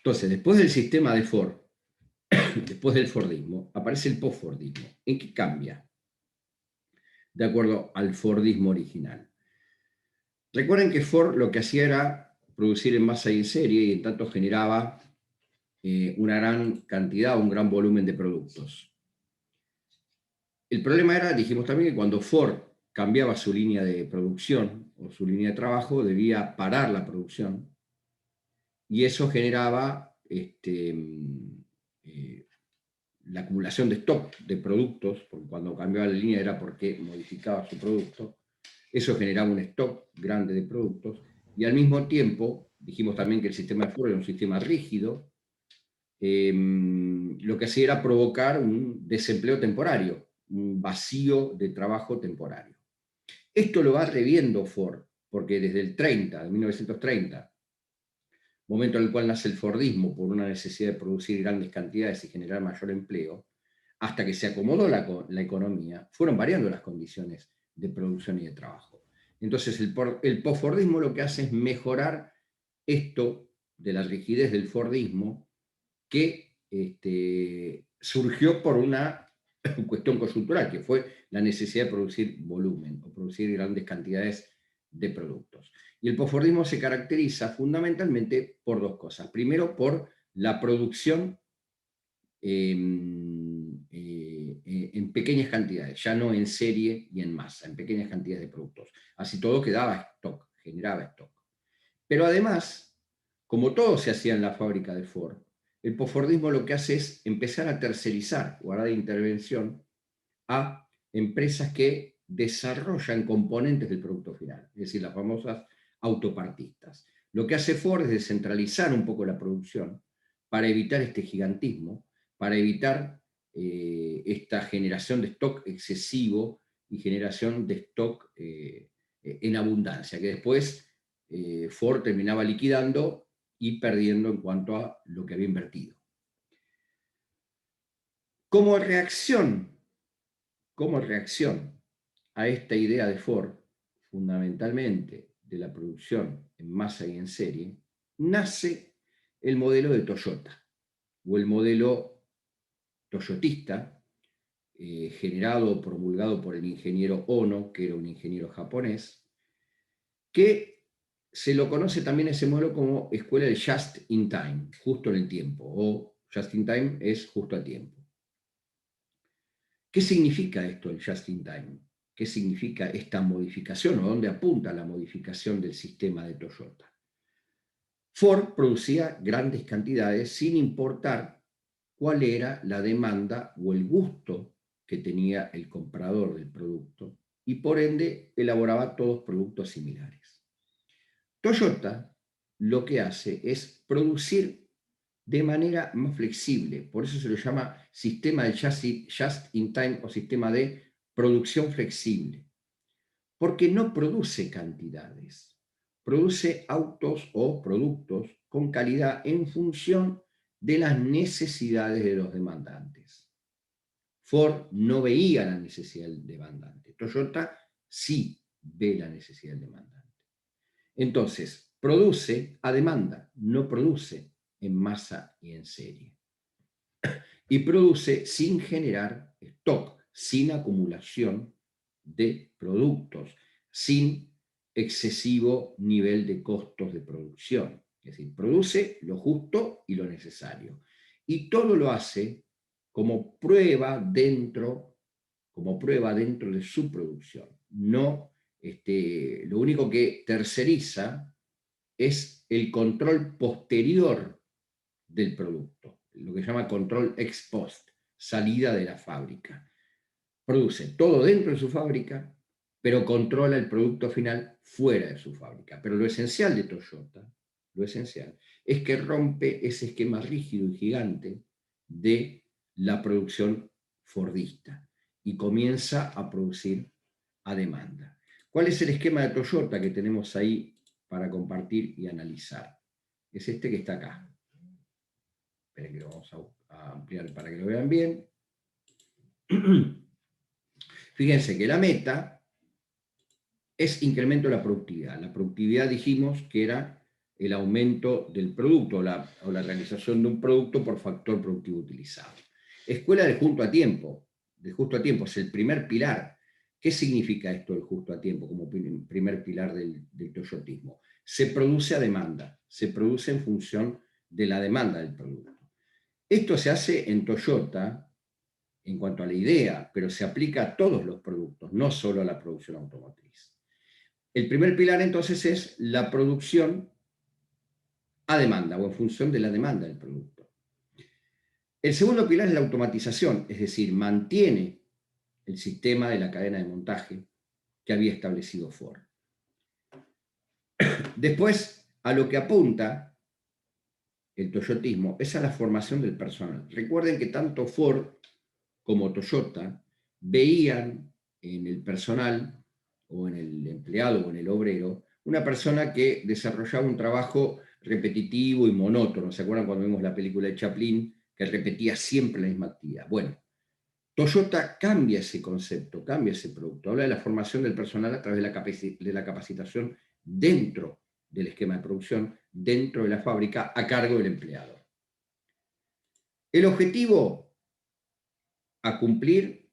Entonces, después del sistema de Ford, después del Fordismo, aparece el postfordismo. ¿En qué cambia? De acuerdo al Fordismo original. Recuerden que Ford lo que hacía era producir en masa y en serie, y en tanto generaba una gran cantidad, un gran volumen de productos. El problema era, dijimos también, que cuando Ford cambiaba su línea de producción o su línea de trabajo, debía parar la producción, y eso generaba la acumulación de stock de productos, porque cuando cambiaba la línea era porque modificaba su producto. Eso generaba un stock grande de productos, y al mismo tiempo, dijimos también que el sistema de Ford era un sistema rígido. Lo que hacía era provocar un desempleo temporario, un vacío de trabajo temporario. Esto lo va reviendo Ford, porque desde el 30, de 1930, momento en el cual nace el Fordismo por una necesidad de producir grandes cantidades y generar mayor empleo, hasta que se acomodó la economía, fueron variando las condiciones de producción y de trabajo. Entonces el postfordismo lo que hace es mejorar esto de la rigidez del Fordismo, que surgió por una cuestión coyuntural, que fue la necesidad de producir volumen o producir grandes cantidades de productos. Y el posfordismo se caracteriza fundamentalmente por dos cosas. Primero, por la producción en pequeñas cantidades, ya no en serie y en masa, en pequeñas cantidades de productos. Así todo quedaba stock, generaba stock. Pero además, como todo se hacía en la fábrica de Ford, el posfordismo lo que hace es empezar a tercerizar o a dar intervención a empresas que desarrollan componentes del producto final, es decir, las famosas autopartistas. Lo que hace Ford es descentralizar un poco la producción para evitar este gigantismo, para evitar esta generación de stock excesivo y generación de stock en abundancia, que después Ford terminaba liquidando y perdiendo en cuanto a lo que había invertido. Como reacción a esta idea de Ford, fundamentalmente de la producción en masa y en serie, nace el modelo de Toyota, o el modelo toyotista, generado o promulgado por el ingeniero Ono, que era un ingeniero japonés, que se lo conoce también ese modelo como escuela de just in time, justo en el tiempo, o just in time es justo a tiempo. ¿Qué significa esto, el just in time? ¿Qué significa esta modificación o dónde apunta la modificación del sistema de Toyota? Ford producía grandes cantidades sin importar cuál era la demanda o el gusto que tenía el comprador del producto, y por ende elaboraba todos productos similares. Toyota lo que hace es producir de manera más flexible, por eso se lo llama sistema de just in time o sistema de producción flexible, porque no produce cantidades, produce autos o productos con calidad en función de las necesidades de los demandantes. Ford no veía la necesidad del demandante, Toyota sí ve la necesidad del demandante. Entonces, produce a demanda, no produce en masa y en serie. Y produce sin generar stock, sin acumulación de productos, sin excesivo nivel de costos de producción. Es decir, produce lo justo y lo necesario. Y todo lo hace como prueba dentro de su producción. No, lo único que terceriza es el control posterior del producto, lo que se llama control ex post, salida de la fábrica. Produce todo dentro de su fábrica, pero controla el producto final fuera de su fábrica. Pero lo esencial de Toyota, lo esencial, es que rompe ese esquema rígido y gigante de la producción fordista y comienza a producir a demanda. ¿Cuál es el esquema de Toyota que tenemos ahí para compartir y analizar? Es este que está acá. Esperen que lo vamos a ampliar para que lo vean bien. Fíjense que la meta es incremento de la productividad. La productividad dijimos que era el aumento del producto o la realización de un producto por factor productivo utilizado. Escuela del justo a tiempo. De justo a tiempo es el primer pilar. ¿Qué significa esto del justo a tiempo como primer pilar del toyotismo? Se produce a demanda, se produce en función de la demanda del producto. Esto se hace en Toyota en cuanto a la idea, pero se aplica a todos los productos, no solo a la producción automotriz. El primer pilar entonces es la producción a demanda o en función de la demanda del producto. El segundo pilar es la automatización, es decir, mantiene el sistema de la cadena de montaje que había establecido Ford. Después, a lo que apunta el toyotismo es a la formación del personal. Recuerden que tanto Ford como Toyota veían en el personal o en el empleado o en el obrero una persona que desarrollaba un trabajo repetitivo y monótono. ¿Se acuerdan cuando vimos la película de Chaplin que repetía siempre la misma actividad? Bueno, Toyota cambia ese concepto, cambia ese producto. Habla de la formación del personal a través de la capacitación dentro del esquema de producción, dentro de la fábrica, a cargo del empleado. El objetivo a cumplir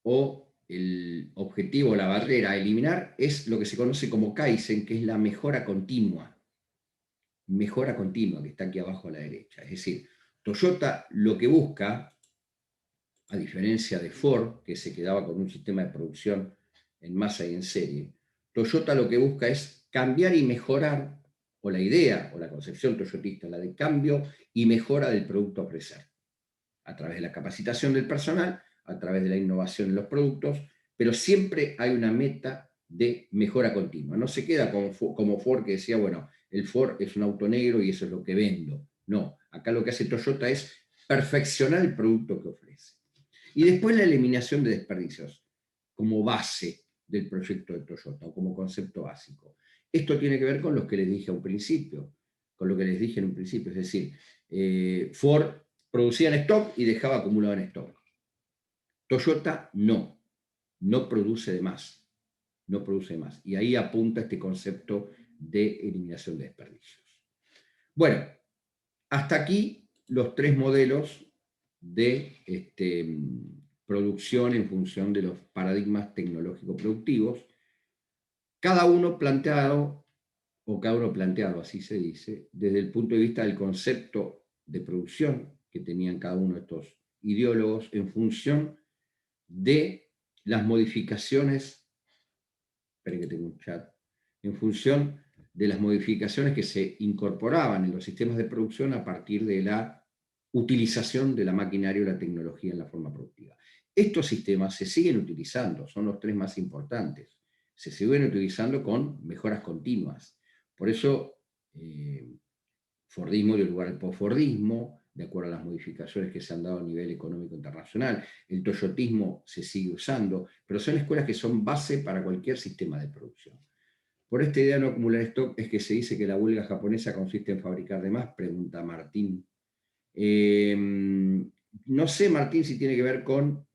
o el objetivo, la barrera a eliminar es lo que se conoce como Kaizen, que es la mejora continua, que está aquí abajo a la derecha. Es decir, Toyota lo que busca, a diferencia de Ford, que se quedaba con un sistema de producción en masa y en serie, Toyota lo que busca es cambiar y mejorar, o la idea o la concepción toyotista, la de cambio y mejora del producto a ofrecer, a través de la capacitación del personal, a través de la innovación en los productos, pero siempre hay una meta de mejora continua. No se queda como Ford que decía, bueno, el Ford es un auto negro y eso es lo que vendo. No, acá lo que hace Toyota es perfeccionar el producto que ofrece. Y después la eliminación de desperdicios, como base del proyecto de Toyota, o como concepto básico. Esto tiene que ver con lo que les dije a un principio, con lo que les dije en un principio, es decir, Ford producía en stock y dejaba acumulado en stock. Toyota no produce de más, no produce más. Y ahí apunta este concepto de eliminación de desperdicios. Bueno, hasta aquí los tres modelos de producción en función de los paradigmas tecnológicos productivos, cada uno planteado, así se dice, desde el punto de vista del concepto de producción que tenían cada uno de estos ideólogos en función de las modificaciones, esperen que tengo un chat, en función de las modificaciones que se incorporaban en los sistemas de producción a partir de la utilización de la maquinaria o la tecnología en la forma productiva. Estos sistemas se siguen utilizando, son los tres más importantes, se siguen utilizando con mejoras continuas. Por eso, Fordismo dio lugar al postfordismo, de acuerdo a las modificaciones que se han dado a nivel económico internacional. El toyotismo se sigue usando, pero son escuelas que son base para cualquier sistema de producción. Por esta idea de no acumular stock es que se dice que la huelga japonesa consiste en fabricar de más, pregunta Martín. No sé, Martín, si tiene que ver con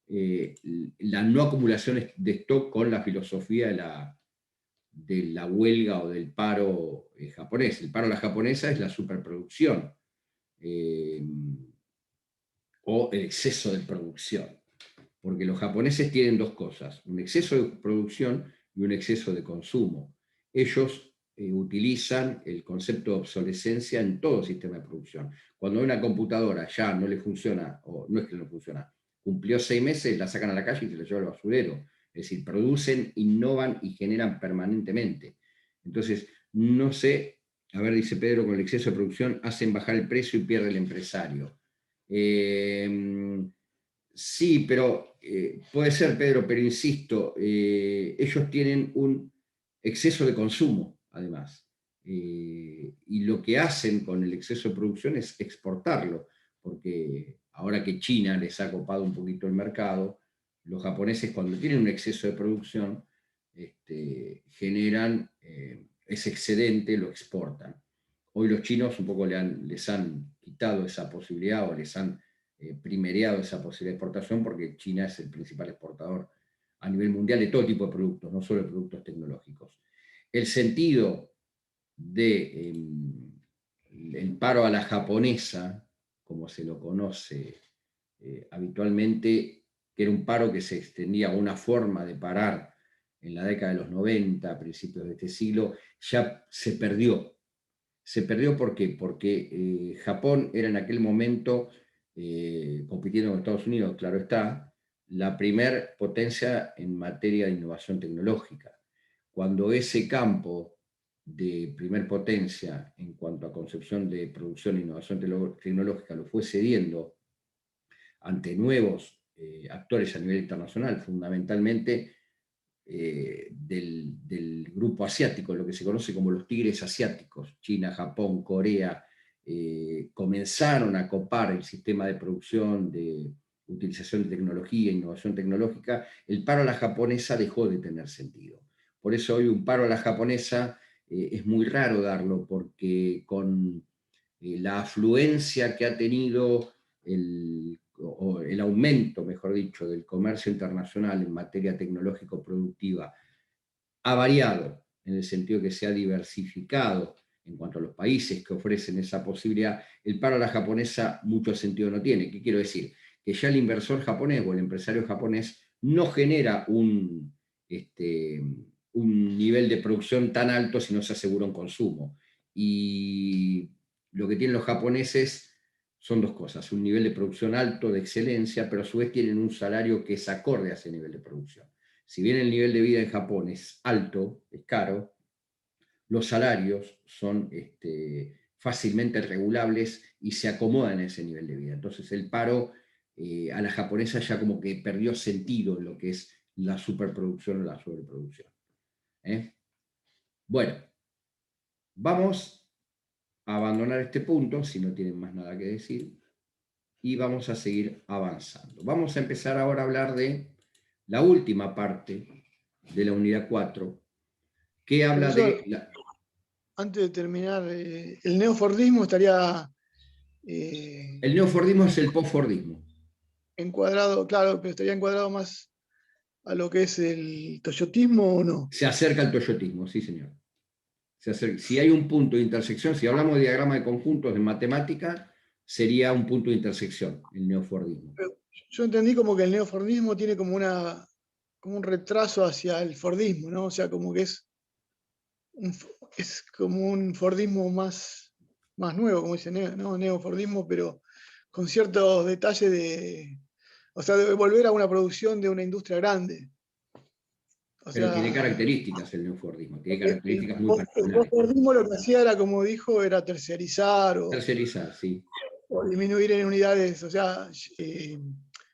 la no acumulación de stock con la filosofía de la huelga o del paro japonés. El paro de la japonesa es la superproducción o el exceso de producción. Porque los japoneses tienen dos cosas, un exceso de producción y un exceso de consumo. Ellos utilizan el concepto de obsolescencia en todo sistema de producción. Cuando una computadora ya no le funciona, o no es que no funciona, cumplió 6 meses, la sacan a la calle y se la llevan al basurero. Es decir, producen, innovan y generan permanentemente. Entonces, no sé, a ver, dice Pedro, con el exceso de producción hacen bajar el precio y pierde el empresario. Sí, pero puede ser, Pedro, pero insisto, ellos tienen un exceso de consumo, además. Y lo que hacen con el exceso de producción es exportarlo, porque ahora que China les ha copado un poquito el mercado, los japoneses cuando tienen un exceso de producción, generan ese excedente, lo exportan. Hoy los chinos un poco les han quitado esa posibilidad o les han primereado esa posibilidad de exportación porque China es el principal exportador a nivel mundial de todo tipo de productos, no solo de productos tecnológicos. El sentido de el paro a la japonesa, como se lo conoce habitualmente, que era un paro que se extendía a una forma de parar en la década de los 90, a principios de este siglo, ya se perdió. Se perdió ¿por qué? Porque Japón era en aquel momento, compitiendo con Estados Unidos, claro está, la primer potencia en materia de innovación tecnológica. Cuando ese campo de primer potencia en cuanto a concepción de producción e innovación tecnológica lo fue cediendo ante nuevos actores a nivel internacional, fundamentalmente del grupo asiático, lo que se conoce como los tigres asiáticos, China, Japón, Corea, comenzaron a copar el sistema de producción, de utilización de tecnología, innovación tecnológica, el paro a la japonesa dejó de tener sentido. Por eso hoy un paro a la japonesa es muy raro darlo, porque con la afluencia que ha tenido o el aumento, mejor dicho, del comercio internacional en materia tecnológico-productiva ha variado, en el sentido que se ha diversificado en cuanto a los países que ofrecen esa posibilidad. El paro a la japonesa mucho sentido no tiene. ¿Qué quiero decir? Que ya el inversor japonés o el empresario japonés no genera un nivel de producción tan alto si no se asegura un consumo. Y lo que tienen los japoneses son dos cosas: un nivel de producción alto, de excelencia, pero a su vez tienen un salario que es acorde a ese nivel de producción. Si bien el nivel de vida en Japón es alto, es caro, los salarios son fácilmente regulables y se acomodan a ese nivel de vida. Entonces el paro a la japonesa ya como que perdió sentido en lo que es la superproducción o la sobreproducción. Bueno, vamos a abandonar este punto, si no tienen más nada que decir, y vamos a seguir avanzando. Vamos a empezar ahora a hablar de la última parte de la unidad 4, que habla Profesor, de... antes de terminar, el neofordismo estaría El neofordismo es el postfordismo. encuadrado, claro, pero estaría encuadrado más a lo que es el toyotismo o no. Se acerca al toyotismo, sí, señor. Si hay un punto de intersección, si hablamos de diagrama de conjuntos en matemática, sería un punto de intersección, el neofordismo. Pero yo entendí como que el neofordismo tiene como un retraso hacia el fordismo, ¿no? O sea, como que es como un fordismo más nuevo, como dice, ¿no? Neofordismo, pero con ciertos detalles o sea, de volver a una producción de una industria grande. O Pero tiene sea, características el neofordismo, tiene el características muy particulares. postmodernismo lo que hacía era, como dijo, era terciarizar Tercerizar, sí. o disminuir en unidades, o sea,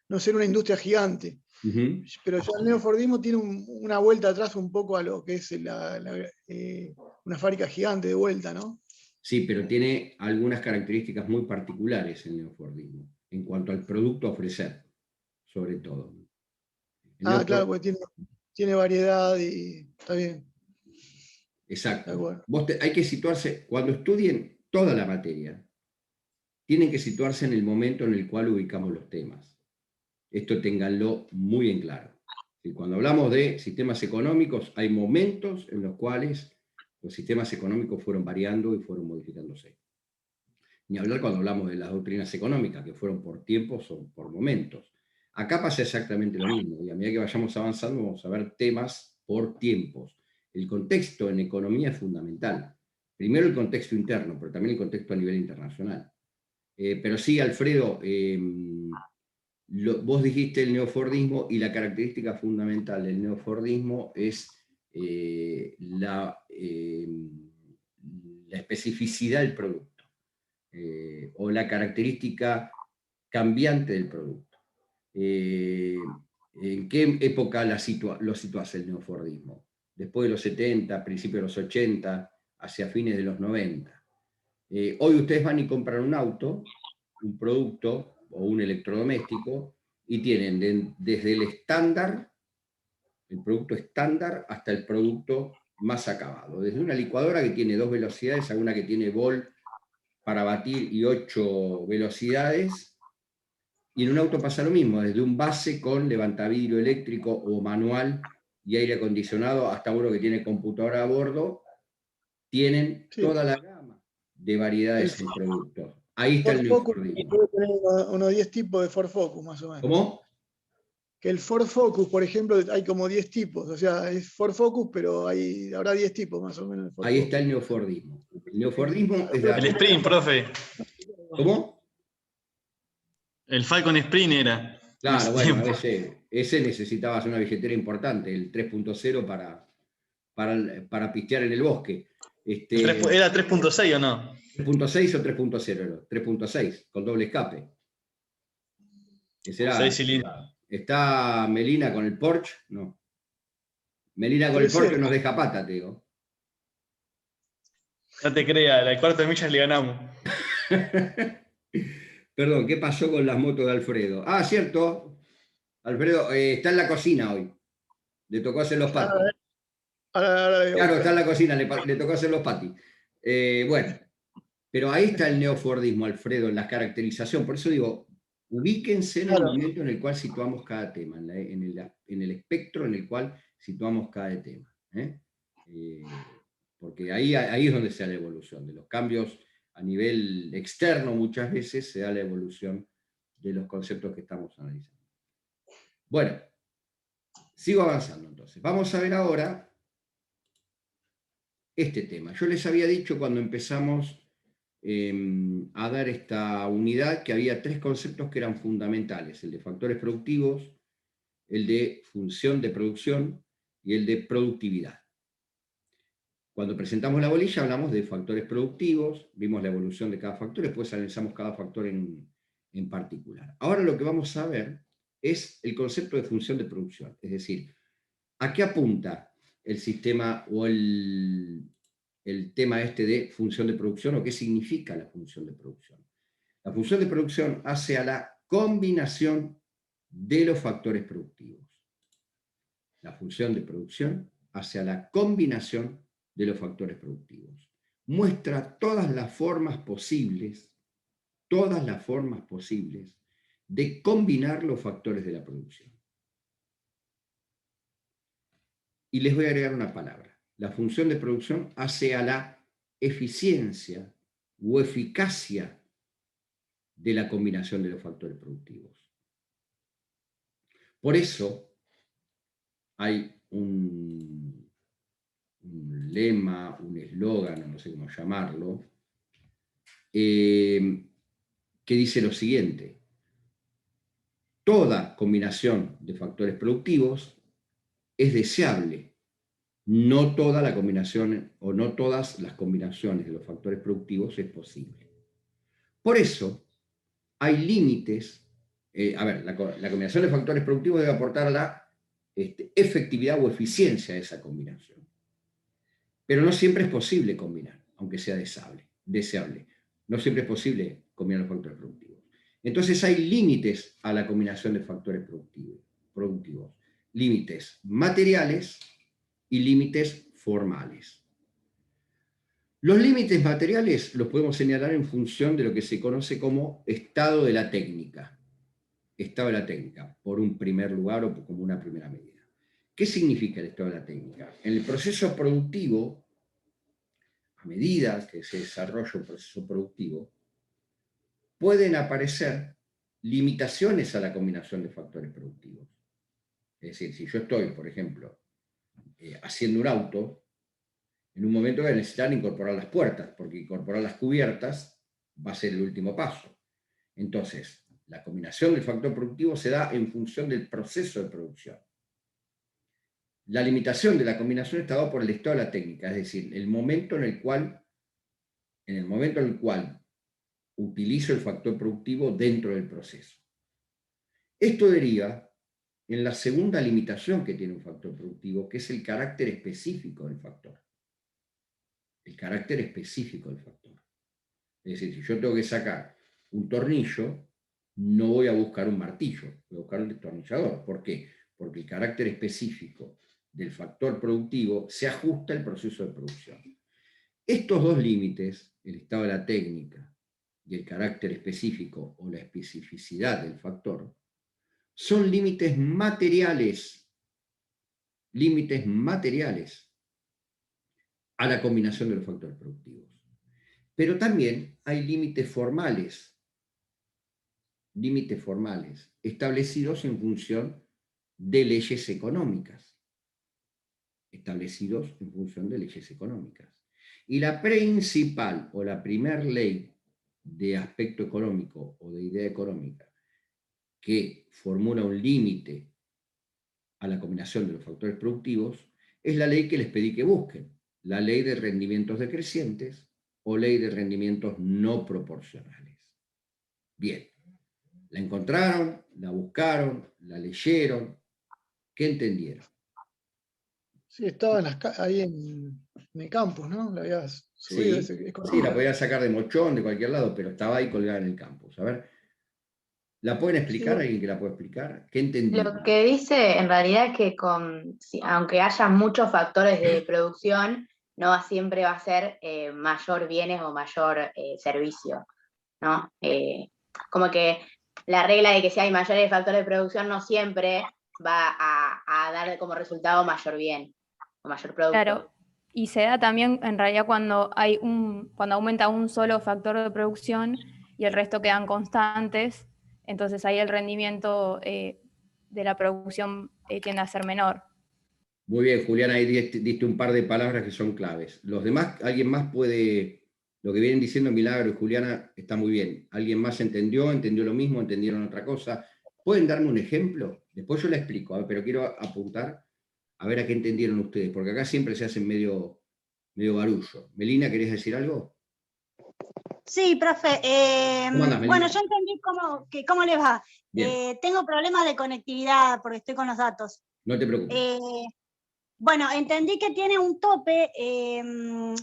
no ser una industria gigante. Uh-huh. Pero ya el neofordismo tiene una vuelta atrás un poco a lo que es una fábrica gigante de vuelta, ¿no? Sí, pero tiene algunas características muy particulares el neofordismo, en cuanto al producto a ofrecer, sobre todo. El Ah, claro, neofor- porque tiene variedad y está bien, de Exacto. acuerdo. Hay que situarse, cuando estudien toda la materia, tienen que situarse en el momento en el cual ubicamos los temas. Esto ténganlo muy en claro. Y cuando hablamos de sistemas económicos, hay momentos en los cuales los sistemas económicos fueron variando y fueron modificándose. Ni hablar cuando hablamos de las doctrinas económicas, que fueron por tiempos o por momentos. Acá pasa exactamente lo mismo, y a medida que vayamos avanzando vamos a ver temas por tiempos. El contexto en economía es fundamental. Primero el contexto interno, pero también el contexto a nivel internacional. Pero sí, Alfredo, vos dijiste el neofordismo, y la característica fundamental del neofordismo es la especificidad del producto, o la característica cambiante del producto. ¿En qué época lo situás el neofordismo? Después de los 70, principios de los 80, hacia fines de los 90. Hoy ustedes van y compran un auto, un producto o un electrodoméstico, y tienen desde el estándar, el producto estándar, hasta el producto más acabado. Desde una licuadora que tiene 2 velocidades a una que tiene volt para batir y 8 velocidades. Y en un auto pasa lo mismo, desde un base con levantavidrio eléctrico o manual y aire acondicionado hasta uno que tiene computadora a bordo, tienen Sí, toda la gama de variedades El en productos. Ahí está Ford el Focus neofordismo. debe tener unos 10 tipos de Ford Focus, más o menos. ¿Cómo? Que el Ford Focus, por ejemplo, hay como 10 tipos. O sea, es Ford Focus, pero habrá 10 tipos más o menos de Ford Ahí Focus. está el neofordismo. El neofordismo es El Sprint, profe. ¿Cómo? El Falcon Sprint era. Claro, Ese bueno, tiempo. ese necesitabas una billetera importante, el 3.0 para pistear en el bosque. ¿Era 3.6 o no? 3.6 o 3.0, 3.6, con doble escape. Ese era, 6 cilindros. ¿está Melina con el Porsche? No. Melina con el 3.0. Porsche nos deja pata, te digo. No te creas, la cuarta de millas le ganamos. Perdón, ¿qué pasó con las motos de Alfredo? Ah, cierto. Alfredo está en la cocina hoy. Le tocó hacer los patis. Ahora voy a Claro, está en buscar. la cocina, le tocó hacer los patis. Bueno, pero ahí está el neofordismo, Alfredo, en la caracterización. Por eso digo, ubíquense en el Claro. momento en el cual situamos cada tema, en el espectro en el cual situamos cada tema. Porque ahí es donde se da la evolución, de los cambios a nivel externo muchas veces se da la evolución de los conceptos que estamos analizando. Bueno, sigo avanzando entonces. Vamos a ver ahora este tema. Yo les había dicho cuando empezamos a dar esta unidad que había tres conceptos que eran fundamentales, el de factores productivos, el de función de producción y el de productividad. Cuando presentamos la bolilla hablamos de factores productivos, vimos la evolución de cada factor, después analizamos cada factor en particular. Ahora lo que vamos a ver es el concepto de función de producción, es decir, ¿a qué apunta el sistema o el tema este de función de producción o qué significa la función de producción? La función de producción hace a la combinación de los factores productivos. La función de producción hace a la combinación de los factores productivos. Muestra todas las formas posibles de combinar los factores de la producción. Y les voy a agregar una palabra. La función de producción hace a la eficiencia o eficacia de la combinación de los factores productivos. Por eso hay un lema, un eslogan, no sé cómo llamarlo, que dice lo siguiente: toda combinación de factores productivos es deseable, no toda la combinación o no todas las combinaciones de los factores productivos es posible. Por eso hay límites. La combinación de factores productivos debe aportar la efectividad o eficiencia de esa combinación. Pero no siempre es posible combinar, aunque sea deseable. No siempre es posible combinar los factores productivos. Entonces hay límites a la combinación de factores productivos. Límites materiales y límites formales. Los límites materiales los podemos señalar en función de lo que se conoce como estado de la técnica. Estado de la técnica, por un primer lugar o como una primera medida. ¿Qué significa el estado de la técnica? En el proceso productivo, a medida que se desarrolla un proceso productivo, pueden aparecer limitaciones a la combinación de factores productivos. Es decir, si yo estoy, por ejemplo, haciendo un auto, en un momento voy a necesitar incorporar las puertas, porque incorporar las cubiertas va a ser el último paso. Entonces, la combinación del factor productivo se da en función del proceso de producción. La limitación de la combinación está dada por el estado de la técnica, es decir, el momento en el cual utilizo el factor productivo dentro del proceso. Esto deriva en la segunda limitación que tiene un factor productivo, que es el carácter específico del factor. El carácter específico del factor. Es decir, si yo tengo que sacar un tornillo, no voy a buscar un martillo, voy a buscar un destornillador. ¿Por qué? Porque el carácter específico del factor productivo se ajusta al proceso de producción. Estos dos límites, el estado de la técnica y el carácter específico o la especificidad del factor, son límites materiales a la combinación de los factores productivos. Pero también hay límites formales establecidos en función de leyes económicas. Y la principal o la primer ley de aspecto económico o de idea económica que formula un límite a la combinación de los factores productivos es la ley que les pedí que busquen, la ley de rendimientos decrecientes o ley de rendimientos no proporcionales. Bien, la encontraron, la buscaron, la leyeron, ¿qué entendieron? Sí, estaba ahí en el campus, ¿no? La habías subido. Sí, sí, la podía sacar de mochón, de cualquier lado, pero estaba ahí colgada en el campus. A ver, ¿la pueden Sí, explicar? ¿Alguien que la pueda explicar? ¿Qué entendimos? Lo que dice en realidad es que aunque haya muchos factores de producción, no siempre va a ser mayor bienes o mayor servicio, ¿no? Como que la regla de que si hay mayores factores de producción no siempre va a dar como resultado mayor bien o mayor producto. Claro, y se da también en realidad cuando cuando aumenta un solo factor de producción y el resto quedan constantes, entonces ahí el rendimiento de la producción tiende a ser menor. Muy bien, Juliana, ahí diste un par de palabras que son claves. Los demás, alguien más puede, lo que vienen diciendo Milagro y Juliana está muy bien. ¿Alguien más entendió lo mismo, entendieron otra cosa? ¿Pueden darme un ejemplo? Después yo la explico, pero quiero apuntar a ver a qué entendieron ustedes, porque acá siempre se hacen medio barullo. Melina, ¿querés decir algo? Sí, profe. ¿Cómo andás, Melina? Bueno, yo entendí cómo les va. Bien. Tengo problemas de conectividad porque estoy con los datos. No te preocupes. Bueno, entendí que tiene un tope el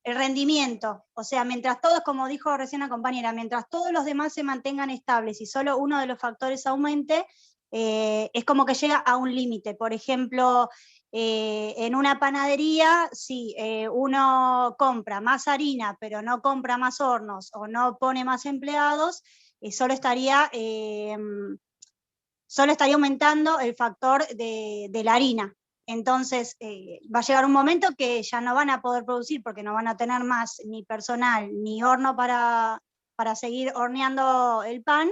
rendimiento. O sea, mientras todos, como dijo recién la compañera, mientras todos los demás se mantengan estables y solo uno de los factores aumente, es como que llega a un límite. Por ejemplo, en una panadería, si uno compra más harina, pero no compra más hornos o no pone más empleados, solo estaría aumentando el factor de la harina. Entonces, va a llegar un momento que ya no van a poder producir porque no van a tener más ni personal ni horno para seguir horneando el pan,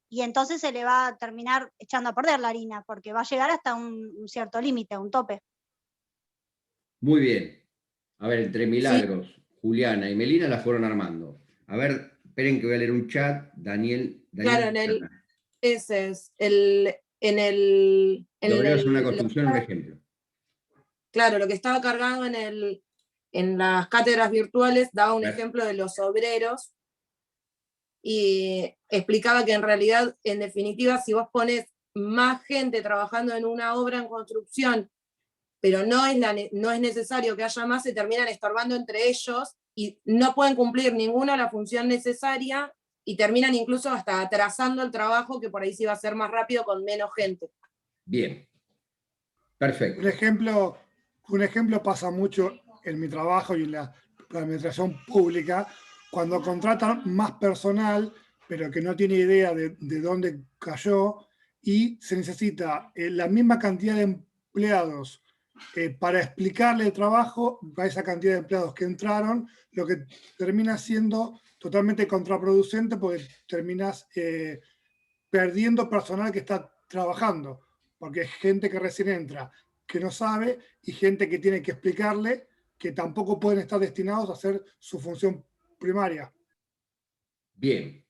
y entonces se le va a terminar echando a perder la harina porque va a llegar hasta un cierto límite, un tope. Muy bien. A ver, entre Milagros, Sí. Juliana y Melina la fueron armando. A ver, esperen que voy a leer un chat. Daniel. Claro, ese es. Lo veo es una construcción, un ejemplo. Claro, lo que estaba cargado en las cátedras virtuales daba un ejemplo de los obreros y explicaba que en realidad, en definitiva, si vos pones más gente trabajando en una obra en construcción, pero no es necesario que haya más, se terminan estorbando entre ellos y no pueden cumplir ninguna la función necesaria y terminan incluso hasta atrasando el trabajo que por ahí sí va a ser más rápido con menos gente. Bien. Perfecto. Un ejemplo pasa mucho en mi trabajo y en la administración pública, cuando contratan más personal, pero que no tiene idea de dónde cayó, y se necesita la misma cantidad de empleados para explicarle el trabajo a esa cantidad de empleados que entraron, lo que termina siendo totalmente contraproducente porque terminas perdiendo personal que está trabajando, porque es gente que recién entra, que no sabe, y gente que tiene que explicarle que tampoco pueden estar destinados a hacer su función primaria. Bien.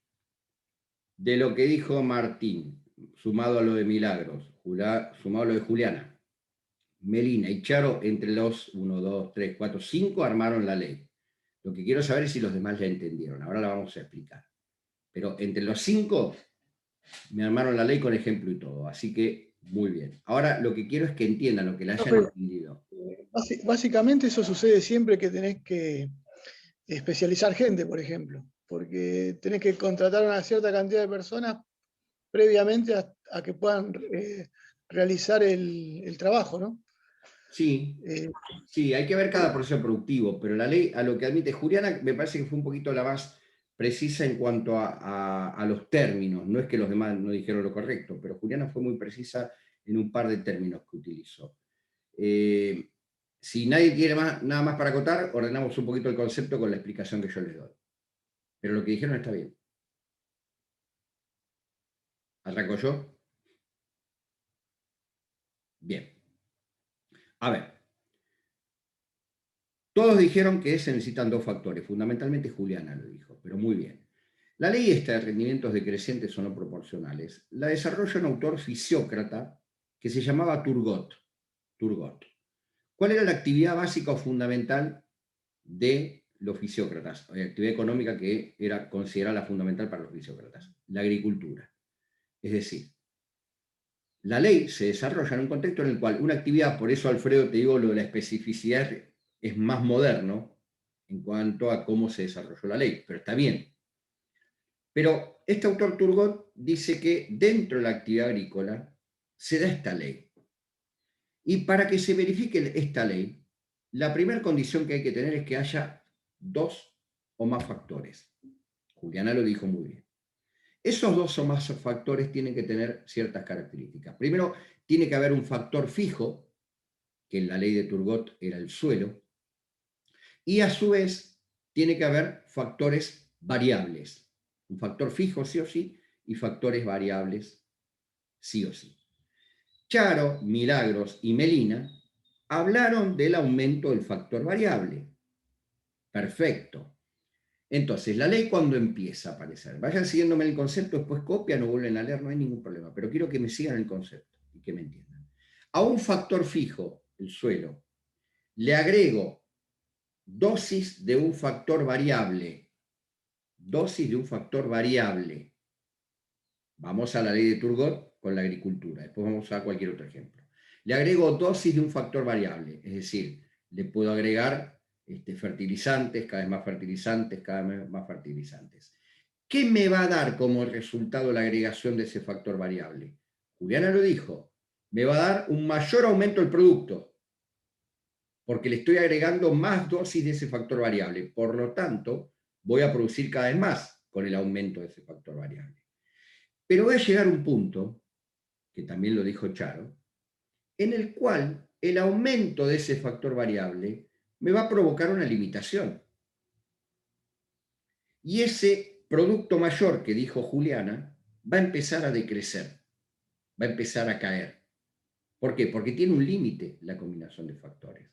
De lo que dijo Martín, sumado a lo de Milagros, sumado a lo de Juliana, Melina y Charo, entre los 1, 2, 3, 4, 5 armaron la ley. Lo que quiero saber es si los demás la entendieron. Ahora la vamos a explicar. Pero entre los 5 me armaron la ley con ejemplo y todo. Así que, muy bien. Ahora lo que quiero es que entiendan lo que la hayan entendido. Básicamente eso sucede siempre que tenés que especializar gente, por ejemplo, porque tenés que contratar a una cierta cantidad de personas previamente a que puedan realizar el trabajo, ¿no? Sí, sí, hay que ver cada proceso productivo, pero la ley, a lo que admite Juliana, me parece que fue un poquito la más precisa en cuanto a los términos. No es que los demás no dijeron lo correcto, pero Juliana fue muy precisa en un par de términos que utilizó. Si nadie tiene nada más para acotar, ordenamos un poquito el concepto con la explicación que yo les doy. Pero lo que dijeron está bien. ¿Arranco yo? Bien. A ver. Todos dijeron que se necesitan dos factores. Fundamentalmente Juliana lo dijo, pero muy bien. La ley esta de rendimientos decrecientes o no proporcionales la desarrolla un autor fisiócrata que se llamaba Turgot. ¿Cuál era la actividad básica o fundamental de los fisiócratas? La actividad económica que era considerada fundamental para los fisiócratas. La agricultura. Es decir, la ley se desarrolla en un contexto en el cual una actividad, por eso Alfredo te digo lo de la especificidad es más moderno en cuanto a cómo se desarrolló la ley, pero está bien. Pero este autor Turgot dice que dentro de la actividad agrícola se da esta ley. Y para que se verifique esta ley, la primera condición que hay que tener es que haya dos o más factores. Juliana lo dijo muy bien. Esos dos o más factores tienen que tener ciertas características. Primero, tiene que haber un factor fijo, que en la ley de Turgot era el suelo, y a su vez tiene que haber factores variables. Un factor fijo sí o sí y factores variables sí o sí. Charo, Milagros y Melina hablaron del aumento del factor variable. Perfecto. Entonces, la ley cuando empieza a aparecer, vayan siguiéndome el concepto, después copian o vuelven a leer, no hay ningún problema, pero quiero que me sigan el concepto y que me entiendan. A un factor fijo, el suelo, le agrego dosis de un factor variable. Dosis de un factor variable. Vamos a la ley de Turgot con la agricultura, después vamos a cualquier otro ejemplo. Le agrego dosis de un factor variable, es decir, le puedo agregar fertilizantes, cada vez más fertilizantes, cada vez más fertilizantes. ¿Qué me va a dar como resultado la agregación de ese factor variable? Juliana lo dijo, me va a dar un mayor aumento del producto, porque le estoy agregando más dosis de ese factor variable. Por lo tanto, voy a producir cada vez más con el aumento de ese factor variable. Pero voy a llegar a un punto, que también lo dijo Charo, en el cual el aumento de ese factor variable me va a provocar una limitación. Y ese producto mayor que dijo Juliana va a empezar a decrecer, va a empezar a caer. ¿Por qué? Porque tiene un límite la combinación de factores.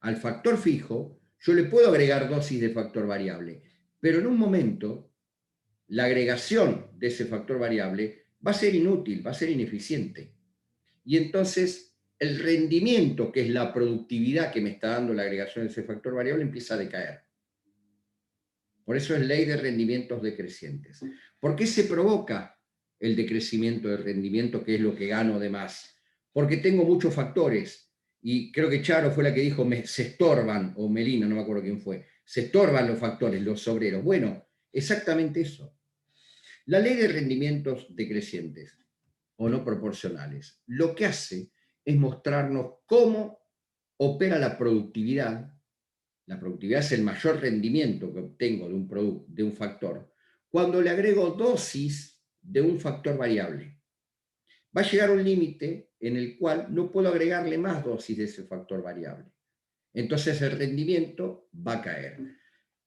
Al factor fijo yo le puedo agregar dosis de factor variable, pero en un momento la agregación de ese factor variable va a ser inútil, va a ser ineficiente. Y entonces el rendimiento, que es la productividad que me está dando la agregación de ese factor variable, empieza a decaer. Por eso es ley de rendimientos decrecientes. ¿Por qué se provoca el decrecimiento de rendimiento, que es lo que gano de más? Porque tengo muchos factores, y creo que Charo fue la que dijo, se estorban, o Melina, no me acuerdo quién fue, se estorban los factores, los obreros. Bueno, exactamente eso. La ley de rendimientos decrecientes o no proporcionales, lo que hace es mostrarnos cómo opera la productividad. La productividad es el mayor rendimiento que obtengo de un factor, cuando le agrego dosis de un factor variable. Va a llegar un límite en el cual no puedo agregarle más dosis de ese factor variable. Entonces el rendimiento va a caer.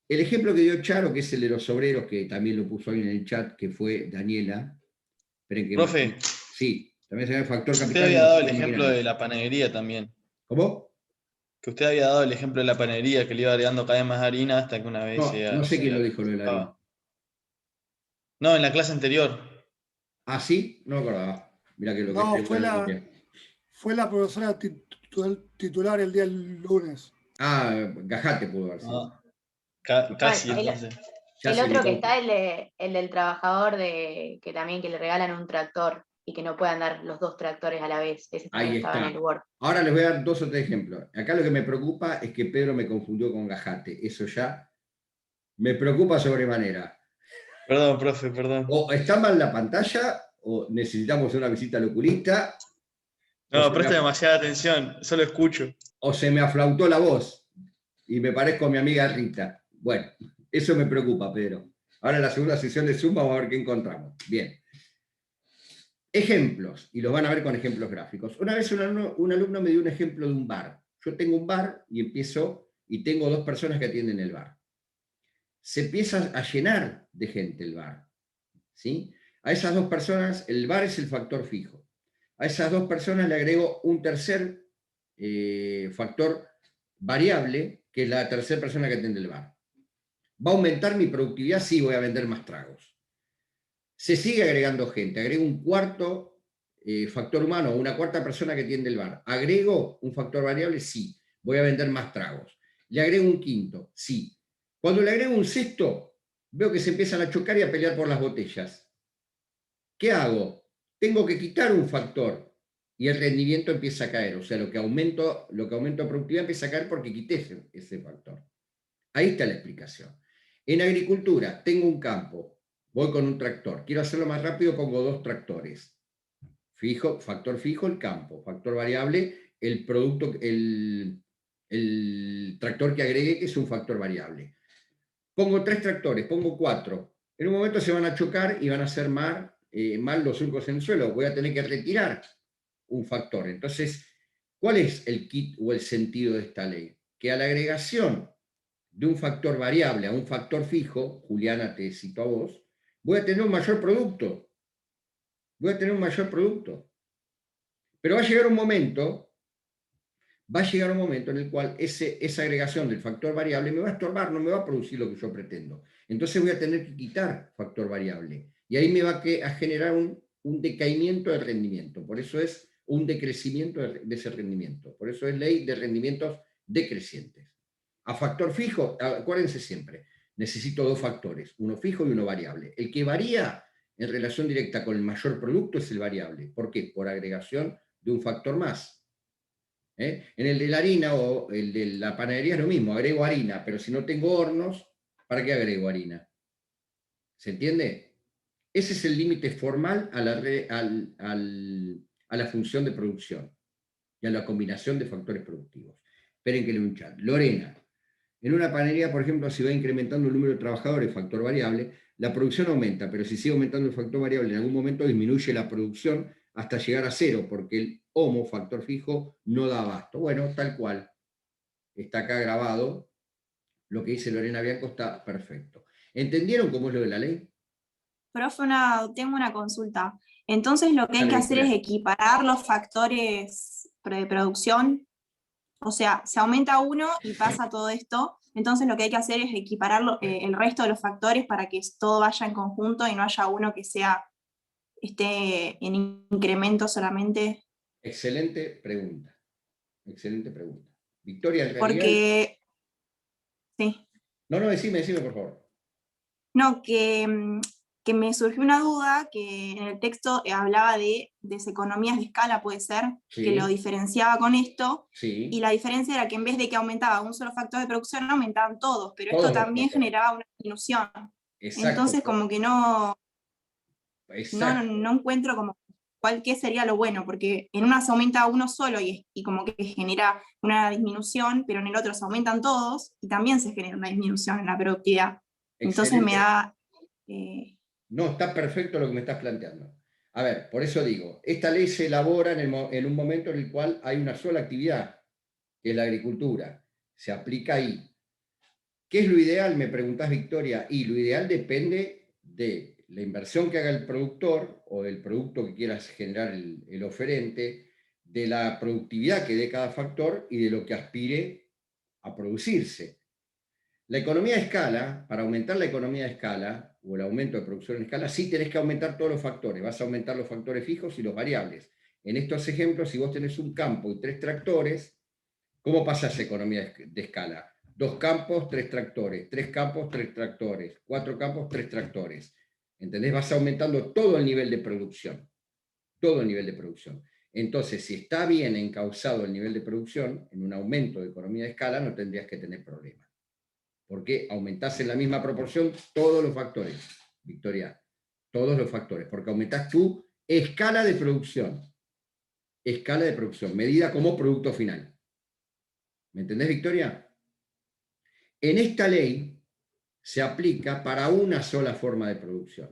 El ejemplo que dio Charo, que es el de los obreros, que también lo puso ahí en el chat, que fue Daniela. Profe. Sí, también se llama el factor capital. Usted había dado el ejemplo de la panadería también. ¿Cómo? Que usted había dado el ejemplo de la panadería, que le iba agregando cada vez más harina hasta que una vez... No sé quién lo dijo lo de la harina. No, en la clase anterior. ¿Ah, sí? No me acordaba. Mirá que lo no, que fue la profesora titular el día del lunes. Ah, Gajate pudo haber sido. Casi, bueno, entonces. El otro que está, el del trabajador que también que le regalan un tractor y que no puedan dar los dos tractores a la vez. Ese Ahí estaba está. en el Word. Ahora les voy a dar 2 o 3 ejemplos. Acá lo que me preocupa es que Pedro me confundió con Gajate. Eso ya me preocupa sobremanera. Perdón, profe, perdón. O está mal la pantalla, o necesitamos una visita al oculista. No, presta demasiada atención, solo escucho. O se me aflautó la voz y me parezco a mi amiga Rita. Bueno, eso me preocupa, Pedro. Ahora en la segunda sesión de Zoom vamos a ver qué encontramos. Bien. Ejemplos, y los van a ver con ejemplos gráficos. Una vez un alumno me dio un ejemplo de un bar. Yo tengo un bar y tengo 2 personas que atienden el bar. Se empieza a llenar de gente el bar, ¿sí? A esas 2 personas, el bar es el factor fijo. A esas 2 personas le agrego un tercer factor variable, que es la tercera persona que atiende el bar. ¿Va a aumentar mi productividad? Sí, voy a vender más tragos. Se sigue agregando gente, agrego un cuarto factor humano, una cuarta persona que atiende el bar. ¿Agrego un factor variable? Sí, voy a vender más tragos. ¿Le agrego un quinto? Sí. Cuando le agrego un sexto, veo que se empiezan a chocar y a pelear por las botellas. ¿Qué hago? Tengo que quitar un factor y el rendimiento empieza a caer. O sea, lo que aumento productividad empieza a caer porque quité ese factor. Ahí está la explicación. En agricultura, tengo un campo, voy con un tractor. Quiero hacerlo más rápido, pongo 2 tractores. Factor fijo, el campo. Factor variable, el producto, el tractor que agregué, que es un factor variable. Pongo 3 tractores, pongo 4. En un momento se van a chocar y van a hacer mal los surcos en el suelo. Voy a tener que retirar un factor. Entonces, ¿cuál es el kit o el sentido de esta ley? Que a la agregación de un factor variable a un factor fijo, Juliana, te cito a vos, voy a tener un mayor producto. Pero va a llegar un momento en el cual esa agregación del factor variable me va a estorbar, no me va a producir lo que yo pretendo. Entonces voy a tener que quitar factor variable. Y ahí me va a generar un decaimiento del rendimiento. Por eso es un decrecimiento de ese rendimiento. Por eso es ley de rendimientos decrecientes. A factor fijo, acuérdense siempre, necesito 2 factores, uno fijo y uno variable. El que varía en relación directa con el mayor producto es el variable. ¿Por qué? Por agregación de un factor más. En el de la harina o el de la panadería es lo mismo, agrego harina, pero si no tengo hornos, ¿para qué agrego harina? ¿Se entiende? Ese es el límite formal a la función de producción y a la combinación de factores productivos. Esperen que leo un chat. Lorena, en una panadería, por ejemplo, si va incrementando el número de trabajadores, factor variable, la producción aumenta, pero si sigue aumentando el factor variable, en algún momento disminuye la producción hasta llegar a 0, porque el HOMO, factor fijo, no da abasto. Bueno, tal cual. Está acá grabado. Lo que dice Lorena Bianco está perfecto. ¿Entendieron cómo es lo de la ley? Profe, tengo una consulta. Entonces lo que hay Dale, que hacer Victoria. es equiparar los factores de producción. O sea, se aumenta uno y pasa todo esto. Entonces lo que hay que hacer es equiparar el resto de los factores para que todo vaya en conjunto y no haya uno que esté en incremento solamente. Excelente pregunta. Excelente pregunta. Victoria, en realidad... Porque, sí. No, decime, por favor. No, que me surgió una duda que en el texto hablaba de deseconomías de escala, puede ser, Sí. que lo diferenciaba con esto, Sí. y la diferencia era que en vez de que aumentaba un solo factor de producción, aumentaban todos, pero Todos esto los también factores. generaba una disminución. Exacto. Entonces como que no Exacto. no encuentro como qué sería lo bueno, porque en una se aumenta uno solo y como que genera una disminución, pero en el otro se aumentan todos y también se genera una disminución en la productividad. Entonces Excelente. me da... No, está perfecto lo que me estás planteando. A ver, por eso digo, esta ley se elabora en un momento en el cual hay una sola actividad, que es la agricultura. Se aplica ahí. ¿Qué es lo ideal? Me preguntás, Victoria. Y lo ideal depende de la inversión que haga el productor o del producto que quieras generar el oferente, de la productividad que dé cada factor y de lo que aspire a producirse. La economía de escala, para aumentar la economía de escala o el aumento de producción en escala, sí tenés que aumentar todos los factores. Vas a aumentar los factores fijos y los variables. En estos ejemplos, si vos tenés un campo y 3 tractores, ¿cómo pasa esa economía de escala? 2 campos, 3 tractores. 3 campos, 3 tractores. 4 campos, 3 tractores. ¿Entendés? Vas aumentando todo el nivel de producción. Todo el nivel de producción. Entonces, si está bien encauzado el nivel de producción, en un aumento de economía de escala, no tendrías que tener problemas. Porque aumentás en la misma proporción todos los factores, Victoria, todos los factores, porque aumentás tu escala de producción, medida como producto final. ¿Me entendés, Victoria? En esta ley se aplica para una sola forma de producción.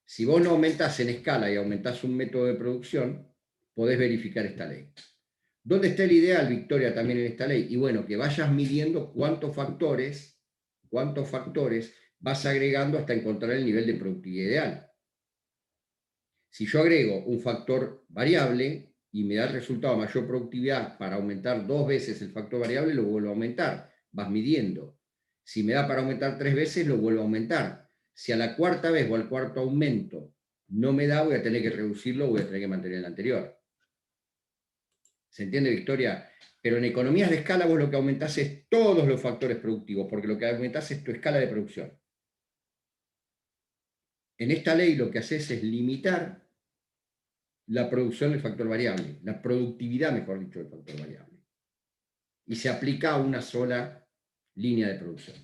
Si vos no aumentás en escala y aumentás un método de producción, podés verificar esta ley. ¿Dónde está el ideal, Victoria, también en esta ley? Y bueno, que vayas midiendo cuántos factores vas agregando hasta encontrar el nivel de productividad ideal. Si yo agrego un factor variable y me da el resultado mayor productividad para aumentar 2 veces el factor variable, lo vuelvo a aumentar. Vas midiendo. Si me da para aumentar 3 veces, lo vuelvo a aumentar. Si a la cuarta vez o al cuarto aumento no me da, voy a tener que reducirlo, voy a tener que mantener el anterior. ¿Se entiende, Victoria? Pero en economías de escala vos lo que aumentás es todos los factores productivos, porque lo que aumentás es tu escala de producción. En esta ley lo que haces es limitar la producción del factor variable, la productividad, mejor dicho, del factor variable. Y se aplica a una sola línea de producción.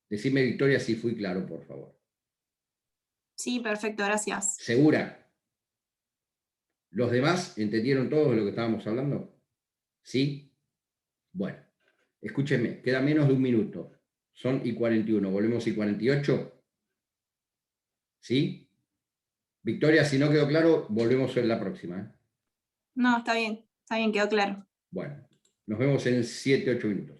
Decime, Victoria, si fui claro, por favor. Sí, perfecto, gracias. ¿Segura? ¿Los demás entendieron todo de lo que estábamos hablando? ¿Sí? Bueno, escúchenme, queda menos de 1 minuto. Son y 41, volvemos y 48. ¿Sí? Victoria, si no quedó claro, volvemos en la próxima. No, está bien, quedó claro. Bueno, nos vemos en 7, 8 minutos.